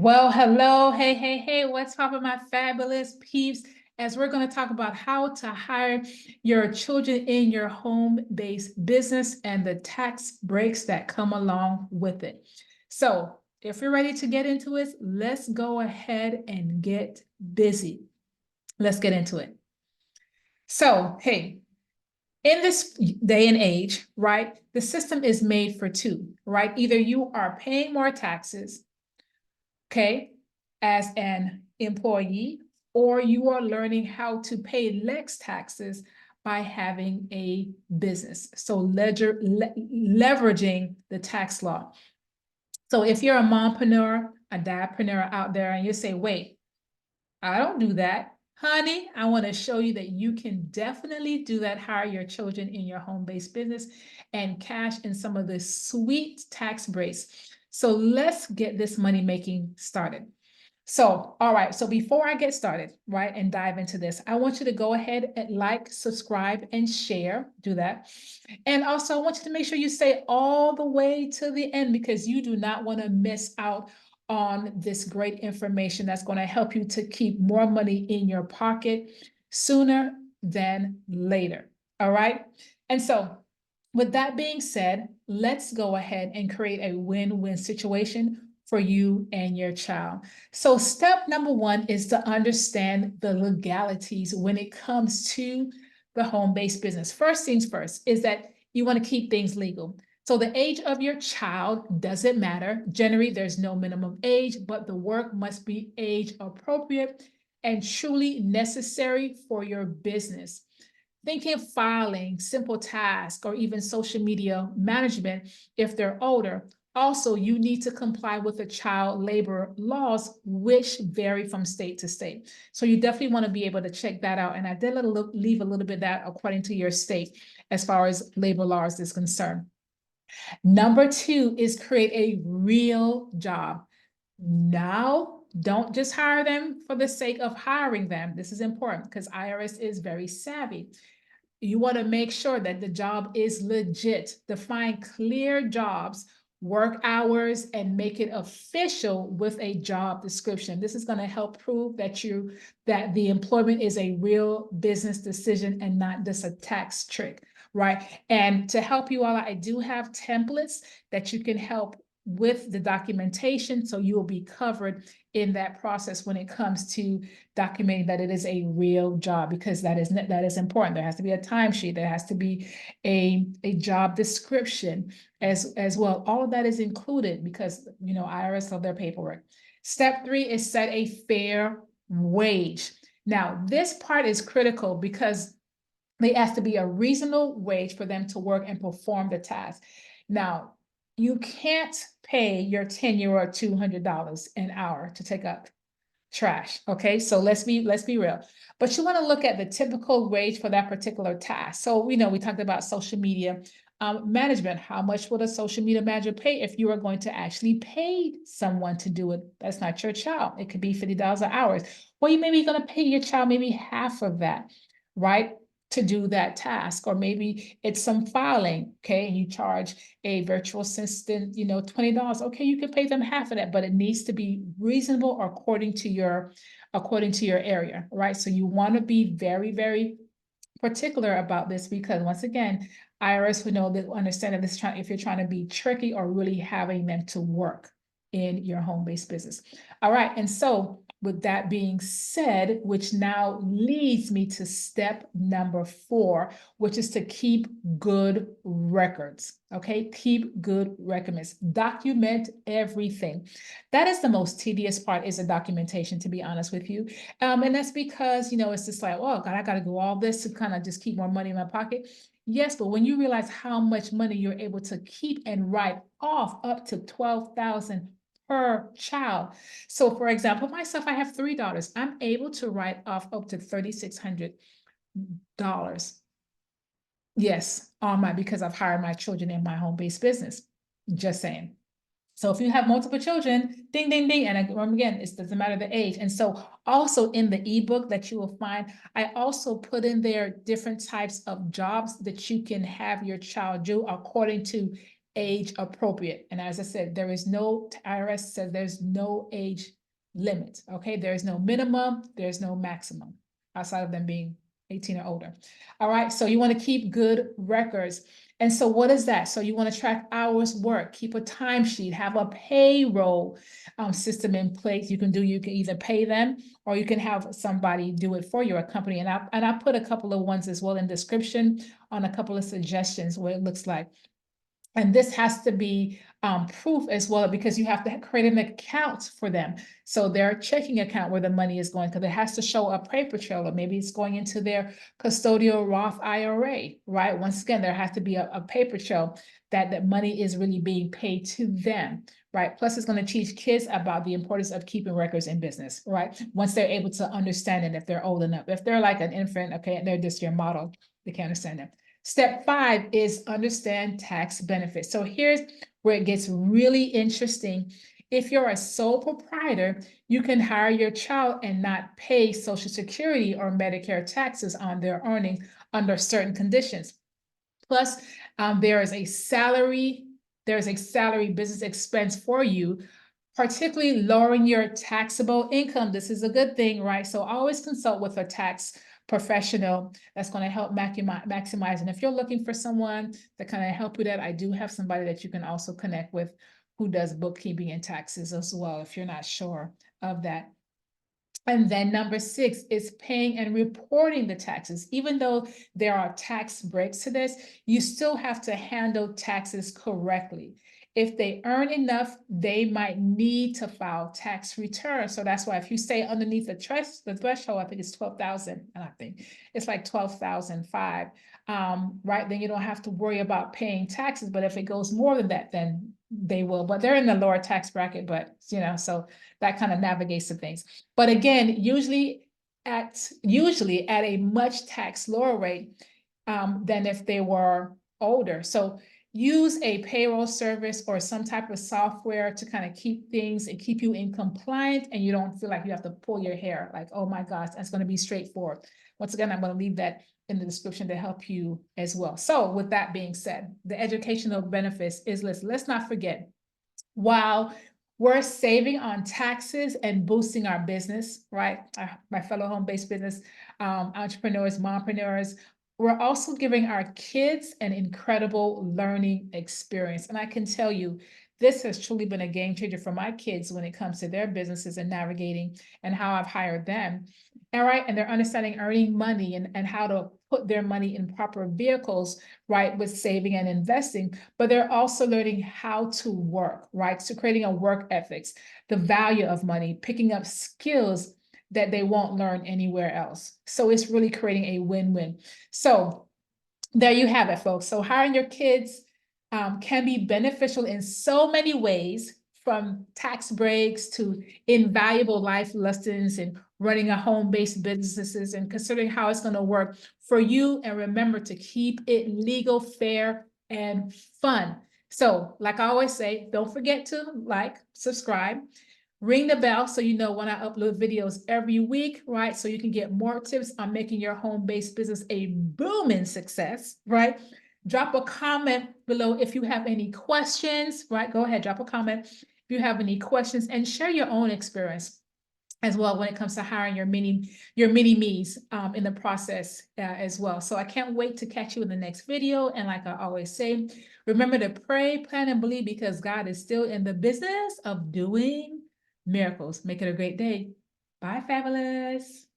Well, hello, hey, what's poppin', my fabulous peeps? As we're going to talk about how to hire your children in your home-based business and the tax breaks that come along with it. So, if you're ready to get into it, let's go ahead and get busy. Let's get into it. So, hey, in this day and age, right, the system is made for two, right? Either you are paying more taxes, okay, as an employee, or you are learning how to pay less taxes by having a business. So leveraging the tax law. So if you're a mompreneur, a dadpreneur out there, and you say, wait, I don't do that. Honey, I want to show you that you can definitely do that. Hire your children in your home-based business and cash in some of the sweet tax breaks. So let's get this money making started. So, all right. So before I get started, right, and dive into this, I want you to go ahead and like, subscribe, and share. Do that. And also, I want you to make sure you stay all the way to the end because you do not want to miss out on this great information that's going to help you to keep more money in your pocket sooner than later. All right. And so, with that being said, let's go ahead and create a win-win situation for you and your child. So step number one is to understand the legalities when it comes to the home-based business. First things first is that you want to keep things legal. So the age of your child doesn't matter. Generally, there's no minimum age, but the work must be age appropriate and truly necessary for your business. Thinking filing, simple tasks, or even social media management if they're older. Also, you need to comply with the child labor laws, which vary from state to state. So you definitely want to be able to check that out. And I did leave a little bit of that according to your state as far as labor laws is concerned. Number two is create a real job. Now, don't just hire them for the sake of hiring them. This is important because IRS is very savvy. You want to make sure that the job is legit. Define clear jobs, work hours, and make it official with a job description. This is going to help prove that the employment is a real business decision and not just a tax trick, right? And to help you all, I do have templates that you can help with the documentation, so you will be covered in that process when it comes to documenting that it is a real job, because that is important. There has to be a timesheet, there has to be a job description as well. All of that is included because IRS love their paperwork. Step three is set a fair wage. Now, this part is critical because they ask to be a reasonable wage for them to work and perform the task. Now, you can't pay your 10-year-old $200 an hour to take up trash. Okay, so let's be real. But you want to look at the typical wage for that particular task. So we talked about social media management. How much would a social media manager pay if you were going to actually pay someone to do it? That's not your child. It could be $50 an hour. Well, you may be going to pay your child maybe half of that, right? To do that task, or maybe it's some filing, okay, and you charge a virtual assistant, $20. Okay, you can pay them half of that, but it needs to be reasonable according to your area, right? So you want to be very, very particular about this because once again, IRS would know that understand that if you're trying to be tricky or really having them to work in your home-based business. All right, and so with that being said, which now leads me to step number 4, which is to keep good records. Okay, keep good records. Document everything. That is the most tedious part, is the documentation, to be honest with you. And that's because, it's just like, oh God, I got to do all this to kind of just keep more money in my pocket. Yes, but when you realize how much money you're able to keep and write off, up to $12,000 per child. So for example, myself, I have 3 daughters. I'm able to write off up to $3,600. Yes, because I've hired my children in my home-based business. Just saying. So if you have multiple children, ding, ding, ding, and again, it doesn't matter the age. And so also in the ebook that you will find, I also put in there different types of jobs that you can have your child do according to age appropriate. And as I said, there is no, IRS says there's no age limit, okay? There's no minimum, there's no maximum, outside of them being 18 or older. All right, so you want to keep good records. And so what is that? So you want to track hours worked, keep a timesheet, have a payroll system in place. You can either pay them or you can have somebody do it for you, a company. And I put a couple of ones as well in description on a couple of suggestions what it looks like. And this has to be proof as well, because you have to create an account for them. So their checking account where the money is going, because it has to show a paper trail, or maybe it's going into their custodial Roth IRA, right? Once again, there has to be a paper trail that the money is really being paid to them, right? Plus, it's going to teach kids about the importance of keeping records in business, right? Once they're able to understand it, if they're old enough. If they're like an infant, okay, and they're just your model, they can't understand it. Step 5 is understand tax benefits. So here's where it gets really interesting. If you're a sole proprietor, you can hire your child and not pay Social Security or Medicare taxes on their earnings under certain conditions. Plus, there is a salary business expense for you, particularly lowering your taxable income. This is a good thing, right? So always consult with a tax professional that's going to help maximize. And if you're looking for someone that kind of help you that, I do have somebody that you can also connect with who does bookkeeping and taxes as well, if you're not sure of that. And then number 6 is paying and reporting the taxes. Even though there are tax breaks to this, you still have to handle taxes correctly. If they earn enough, they might need to file tax returns. So that's why if you stay underneath the threshold, I think it's 12,000, and I think it's like 12,005, right? Then you don't have to worry about paying taxes. But if it goes more than that, then they will. But they're in the lower tax bracket, but so that kind of navigates the things. But again, usually at a much tax lower rate than if they were older. So use a payroll service or some type of software to kind of keep things and keep you in compliance, and you don't feel like you have to pull your hair like, oh my gosh, that's going to be straightforward. Once again, I'm going to leave that in the description to help you as well. So with that being said, the educational benefits is let's not forget, while we're saving on taxes and boosting our business, right? My fellow home-based business entrepreneurs, mompreneurs, we're also giving our kids an incredible learning experience. And I can tell you, this has truly been a game changer for my kids when it comes to their businesses and navigating and how I've hired them. All right. And they're understanding earning money and how to put their money in proper vehicles, right, with saving and investing. But they're also learning how to work, right? So creating a work ethics, the value of money, picking up skills that they won't learn anywhere else. So it's really creating a win-win. So there you have it, folks. So hiring your kids can be beneficial in so many ways, from tax breaks to invaluable life lessons and running a home-based businesses and considering how it's going to work for you. And remember to keep it legal, fair, and fun. So like I always say, don't forget to like, subscribe, ring the bell so you know when I upload videos every week, right? So you can get more tips on making your home-based business a booming success, right? Drop a comment below if you have any questions, right? Go ahead, drop a comment if you have any questions, and share your own experience as well when it comes to hiring your mini me's in the process as well. So I can't wait to catch you in the next video. And like I always say, remember to pray, plan, and believe, because God is still in the business of doing miracles. Make it a great day. Bye, fabulous.